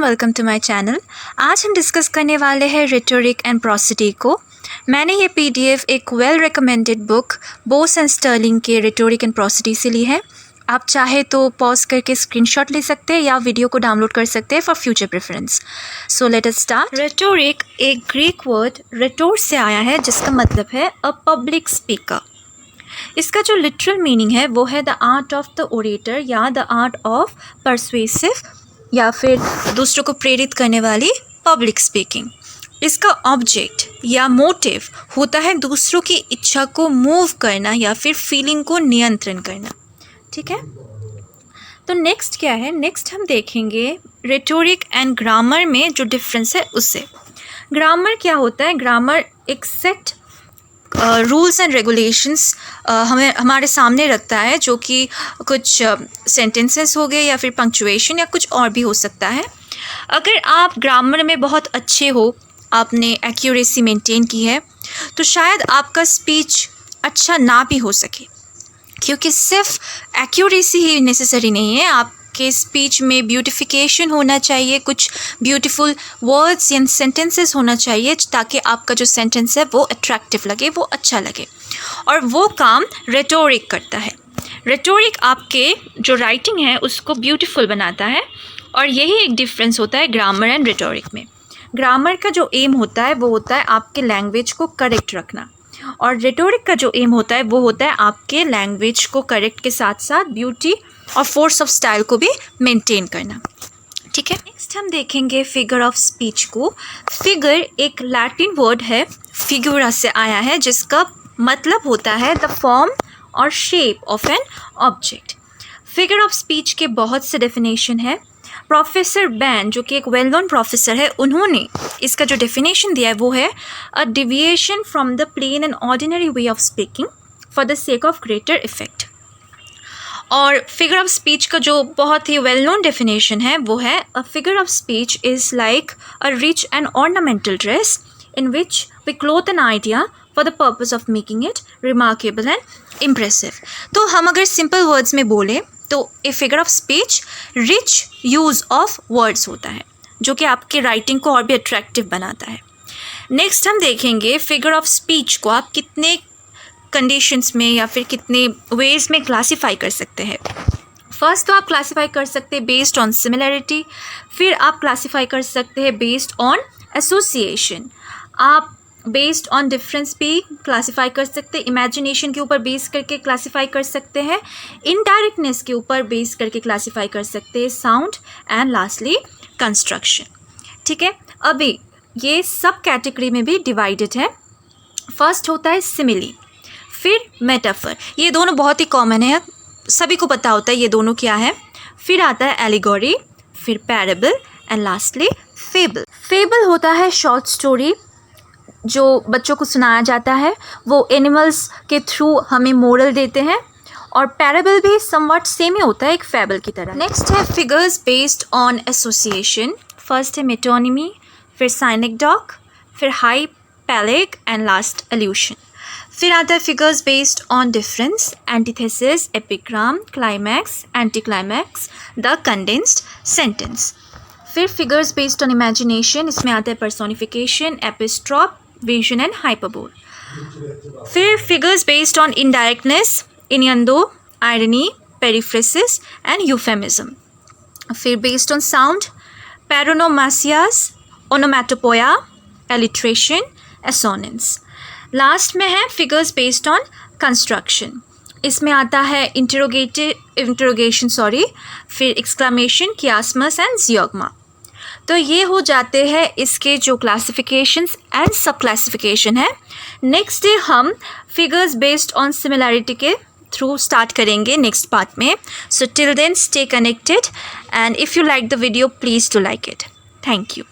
Welcome to my channel. आज हम discuss करने वाले हैं रेटोरिक एंड प्रोसिडी को। मैंने ये पीडीएफ एक well recommended book Bose and Sterling के रेटोरिक एंड प्रोसिडी से ली है। आप चाहे तो पॉज करके स्क्रीनशॉट ले सकते हैं या वीडियो को डाउनलोड कर सकते हैं for future preference. So let us start. Rhetoric एक ग्रीक वर्ड रेटोर से आया है जिसका मतलब है अ पब्लिक स्पीकर। इसका जो लिटरल मीनिंग है वो है the art of the orator या द आर्ट ऑफ परसुएसिव या फिर दूसरों को प्रेरित करने वाली पब्लिक स्पीकिंग। इसका ऑब्जेक्ट या मोटिव होता है दूसरों की इच्छा को मूव करना या फिर फीलिंग को नियंत्रण करना। ठीक है, तो नेक्स्ट क्या है? नेक्स्ट हम देखेंगे रेटोरिक एंड ग्रामर में जो डिफरेंस है उससे। ग्रामर क्या होता है? ग्रामर एक सेट रूल्स एंड रेगुलेशंस हमें हमारे सामने रखता है, जो कि कुछ सेंटेंसेस हो गए या फिर पंक्चुएशन या कुछ और भी हो सकता है। अगर आप ग्रामर में बहुत अच्छे हो, आपने एक्यूरेसी मेंटेन की है, तो शायद आपका स्पीच अच्छा ना भी हो सके, क्योंकि सिर्फ एक्यूरेसी ही नेसेसरी नहीं है। आपके स्पीच में ब्यूटिफिकेशन होना चाहिए, कुछ ब्यूटीफुल वर्ड्स या सेंटेंसेस होना चाहिए ताकि आपका जो सेंटेंस है वो अट्रैक्टिव लगे, वो अच्छा लगे। और वो काम रेटोरिक करता है। रेटोरिक आपके जो राइटिंग है उसको ब्यूटीफुल बनाता है, और यही एक डिफरेंस होता है ग्रामर एंड रेटोरिक में। ग्रामर का जो एम होता है वो होता है आपके लैंग्वेज को करेक्ट रखना, और रेटोरिक का जो एम होता है वो होता है आपके लैंग्वेज को करेक्ट के साथ साथ ब्यूटी और फोर्स ऑफ स्टाइल को भी मेंटेन करना। ठीक है, नेक्स्ट हम देखेंगे फिगर ऑफ स्पीच को। फिगर एक लैटिन वर्ड है, फिगुरा से आया है, जिसका मतलब होता है द फॉर्म और shape of an object. Figure of speech के बहुत से डेफिनेशन है। प्रोफेसर बैन, जो कि एक वेल नोन प्रोफेसर है, उन्होंने इसका जो डेफिनेशन दिया है वो है a deviation from the plain and ordinary way of speaking for the sake of greater effect. और फिगर ऑफ स्पीच का जो बहुत ही वेल नोन डेफिनेशन है वो है a figure of speech is like a rich and ornamental dress in which we clothe an idea for the purpose of making it remarkable and impressive. तो हम अगर simple words में बोले तो a figure of speech rich use of words होता है, जो कि आपके राइटिंग को और भी अट्रैक्टिव बनाता है। नेक्स्ट हम देखेंगे फिगर ऑफ स्पीच को आप कितने कंडीशंस में या फिर कितने वेज में क्लासीफाई कर सकते हैं। फर्स्ट तो आप क्लासीफाई कर सकते हैं बेस्ड ऑन सिमिलैरिटी, फिर आप क्लासीफाई कर सकते हैं बेस्ड ऑन एसोसिएशन, आप बेस्ड ऑन डिफरेंस भी क्लासीफाई कर सकते हैं, इमेजिनेशन के ऊपर बेस करके क्लासीफाई कर सकते हैं, इनडायरेक्टनेस के ऊपर बेस करके क्लासीफाई कर सकते हैं, साउंड एंड लास्टली कंस्ट्रक्शन। ठीक है, अभी ये सब कैटेगरी में भी डिवाइडेड है। फर्स्ट होता है सिमिली, फिर मेटाफर। ये दोनों बहुत ही कॉमन है, सभी को पता होता है ये दोनों क्या है। फिर आता है एलिगोरी, फिर parable and lastly fable. Fable होता है शॉर्ट स्टोरी जो बच्चों को सुनाया जाता है, वो एनिमल्स के थ्रू हमें मोरल देते हैं, और पैराबल भी समवट सेम ही होता है एक फैबल की तरह। नेक्स्ट है figures based on association. First है मेटोनिमी, फिर साइनेक्डॉक, फिर hypallage and last allusion. फिर आता है figures based on difference, antithesis, epigram, climax, anti climax, the condensed sentence. फिर फिगर्स बेस्ड ऑन इमेजिनेशन, इसमें आता है personification, apostrophe, vision and hyperbole. फिर figures based on indirectness, innuendo, irony, periphrasis and euphemism. फिर based on sound, paronomasia, onomatopoeia, alliteration, assonance. Last में है figures based on construction, इसमें आता है इंटरोगेशन, फिर एक्सक्लामेशन, कियास्मस एंड जियोग्मा। तो ये हो जाते हैं इसके जो क्लासिफिकेशंस एंड सब क्लासिफिकेशन है। नेक्स्ट डे हम फिगर्स बेस्ड ऑन सिमिलैरिटी के थ्रू स्टार्ट करेंगे नेक्स्ट पार्ट में। So till then stay connected, and if you like the video please do like it. Thank you.